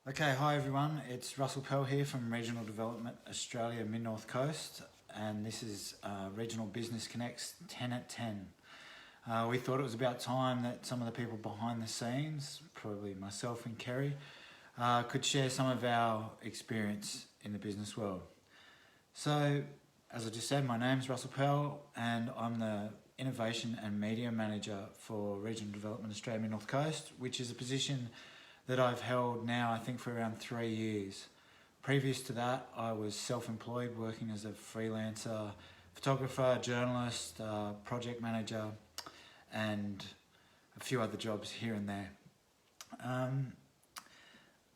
Okay, hi everyone. It's Russell Pell here from Regional Development Australia Mid-North Coast, and this is Regional Business Connects 10 at 10. We thought it was about time that some of the people behind the scenes, probably myself and Kerry, could share some of our experience in the business world. So, as I just said, my name's Russell Pell and I'm the Innovation and Media Manager for Regional Development Australia Mid-North Coast, which is a position that I've held now I think for around 3 years. Previous to that, I was self-employed, working as a freelancer, photographer, journalist, project manager, and a few other jobs here and there.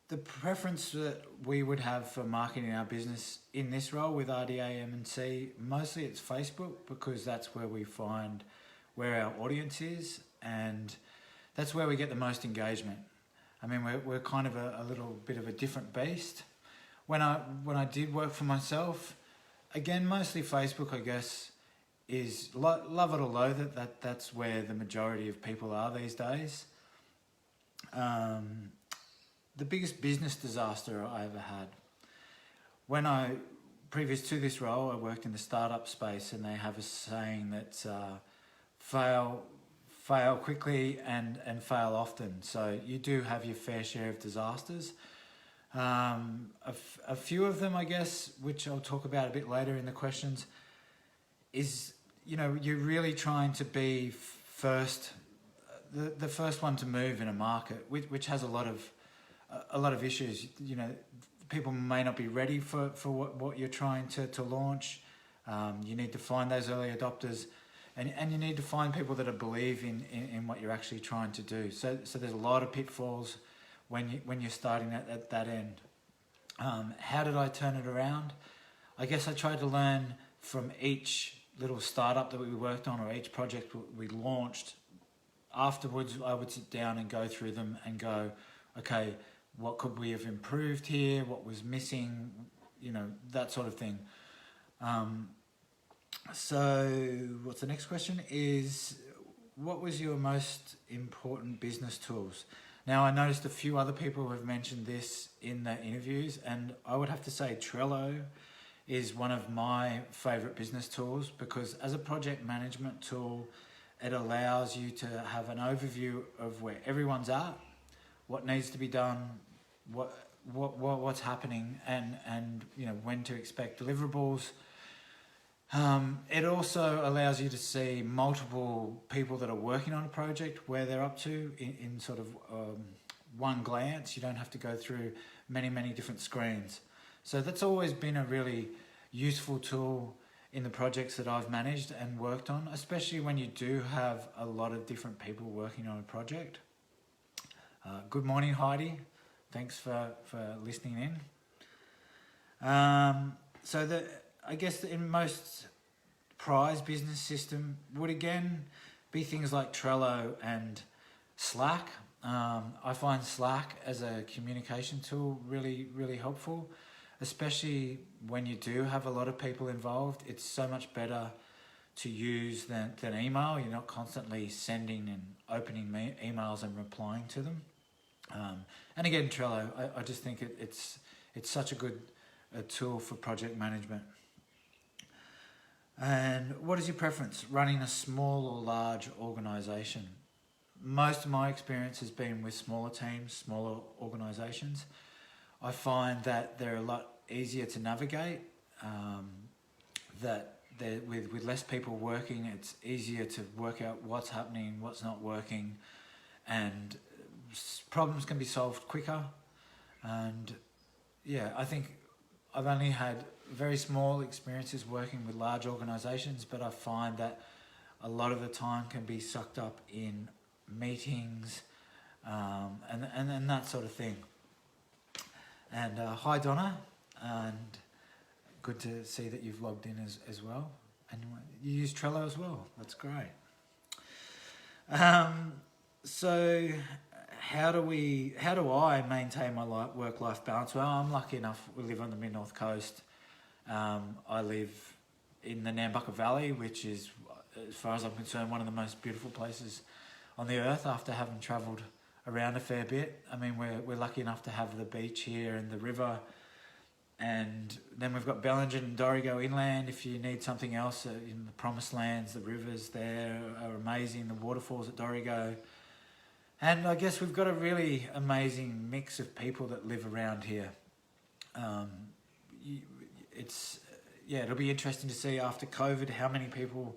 The preference that we would have for marketing our business in this role with RDA M&C, mostly it's Facebook, because that's where we find where our audience is and that's where we get the most engagement. I mean, we're kind of a little bit of a different beast. When I did work for myself, again, mostly Facebook, I guess, is love it or loathe it. That's where the majority of people are these days. The biggest business disaster I ever had. Previous to this role, I worked in the startup space, and they have a saying that fail quickly and fail often. So you do have your fair share of disasters. A few of them, I guess, which I'll talk about a bit later in the questions, is, you're really trying to be the first one to move in a market, which has a lot of issues. People may not be ready for what you're trying to launch. You need to find those early adopters. And you need to find people that believe in what you're actually trying to do. So there's a lot of pitfalls when you're starting at that end. How did I turn it around? I guess I tried to learn from each little startup that we worked on or each project we launched. Afterwards, I would sit down and go through them and go, okay, what could we have improved here? What was missing? That sort of thing. So what's the next question is, what was your most important business tools? Now, I noticed a few other people have mentioned this in the interviews, and I would have to say Trello is one of my favorite business tools, because as a project management tool, it allows you to have an overview of where everyone's at, what needs to be done, what's happening, and when to expect deliverables. It also allows you to see multiple people that are working on a project, where they're up to in sort of one glance. You don't have to go through many different screens. So that's always been a really useful tool in the projects that I've managed and worked on, especially when you do have a lot of different people working on a project. Good morning, Heidi. Thanks for listening in. I guess in most prize business system would again be things like Trello and Slack. I find Slack as a communication tool really helpful, especially when you do have a lot of people involved. It's so much better to use than email. You're not constantly sending and opening emails and replying to them. And again, Trello, I just think it's such a good tool for project management. And what is your preference, running a small or large organisation? Most of my experience has been with smaller teams, smaller organisations. I find that they're a lot easier to navigate, that with less people working, it's easier to work out what's happening, what's not working, and problems can be solved quicker. And yeah, I think I've only had very small experiences working with large organisations, but I find that a lot of the time can be sucked up in meetings and that sort of thing. And hi Donna, and good to see that you've logged in as well. And you use Trello as well, that's great. So how do I maintain my work-life balance? Well, I'm lucky enough, we live on the Mid-North Coast. I live in the Nambucca Valley, which is, as far as I'm concerned, one of the most beautiful places on the earth, after having travelled around a fair bit. I mean, we're lucky enough to have the beach here and the river, and then we've got Bellingen and Dorrigo inland. If you need something else, in the Promised Lands, the rivers there are amazing, the waterfalls at Dorrigo. And I guess we've got a really amazing mix of people that live around here. It'll be interesting to see after COVID how many people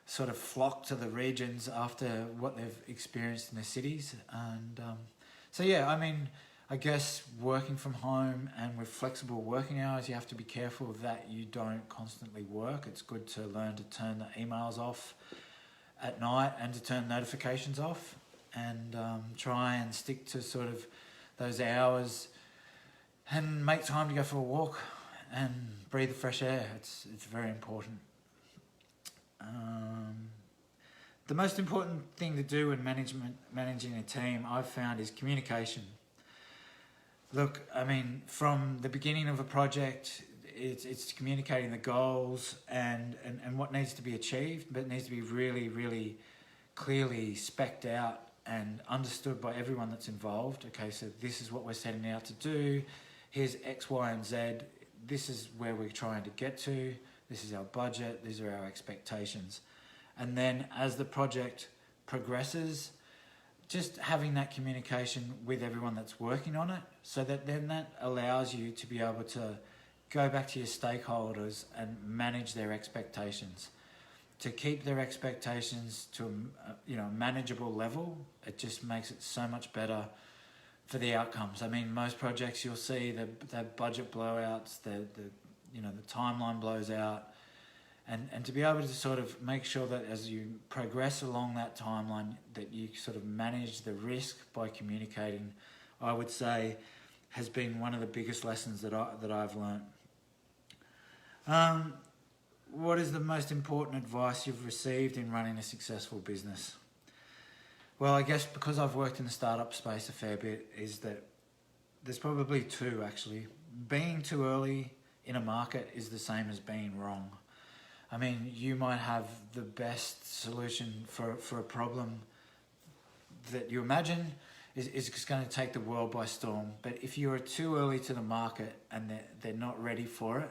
sort of flock to the regions after what they've experienced in the cities. And I guess working from home and with flexible working hours, you have to be careful that you don't constantly work. It's good to learn to turn the emails off at night and to turn notifications off, and try and stick to sort of those hours and make time to go for a walk and breathe the fresh air. It's very important. The most important thing to do in managing a team, I've found, is communication. Look, I mean, from the beginning of a project, it's communicating the goals and what needs to be achieved, but it needs to be really, really clearly spec'd out and understood by everyone that's involved. Okay, so this is what we're setting out to do. Here's X, Y, and Z. This is where we're trying to get to. This is our budget. These are our expectations. And then as the project progresses, just having that communication with everyone that's working on it, so that then that allows you to be able to go back to your stakeholders and manage their expectations. To keep their expectations to a manageable level, it just makes it so much better for the outcomes. I mean, most projects you'll see the budget blowouts, the timeline blows out, and to be able to sort of make sure that as you progress along that timeline, that you sort of manage the risk by communicating, I would say, has been one of the biggest lessons that I've learned. What is the most important advice you've received in running a successful business? Well, I guess because I've worked in the startup space a fair bit, is that there's probably two, actually. Being too early in a market is the same as being wrong. I mean, you might have the best solution for a problem that you imagine is just going to take the world by storm. But if you're too early to the market and they're not ready for it,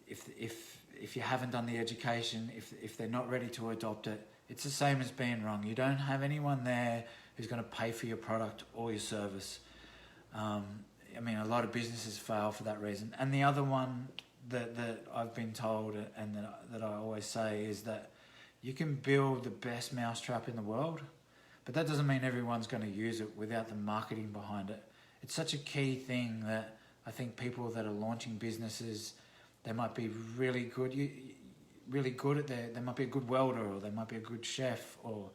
if you haven't done the education, if they're not ready to adopt it, it's the same as being wrong. You don't have anyone there who's going to pay for your product or your service. I mean, a lot of businesses fail for that reason. And the other one that I've been told and that I always say is that you can build the best mousetrap in the world, but that doesn't mean everyone's going to use it without the marketing behind it. It's such a key thing that I think people that are launching businesses, they might be really good at they might be a good welder, or they might be a good chef, or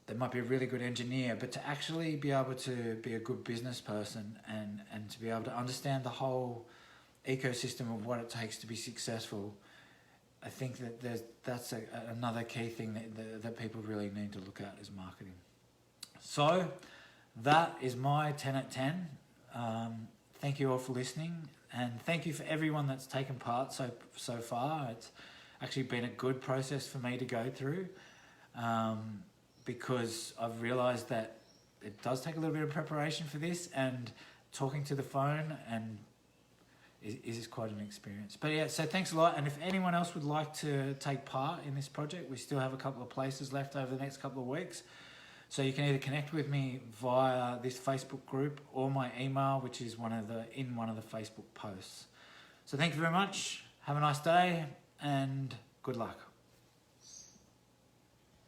they might be a really good engineer, but to actually be able to be a good business person and to be able to understand the whole ecosystem of what it takes to be successful, I think that that's another key thing that people really need to look at is marketing. So that is my 10 at 10. Thank you all for listening, and thank you for everyone that's taken part so far. It's actually been a good process for me to go through, because I've realised that it does take a little bit of preparation for this, and talking to the phone and is quite an experience. But yeah, so thanks a lot. And if anyone else would like to take part in this project, we still have a couple of places left over the next couple of weeks. So you can either connect with me via this Facebook group or my email, which is in one of the Facebook posts. So thank you very much. Have a nice day and good luck.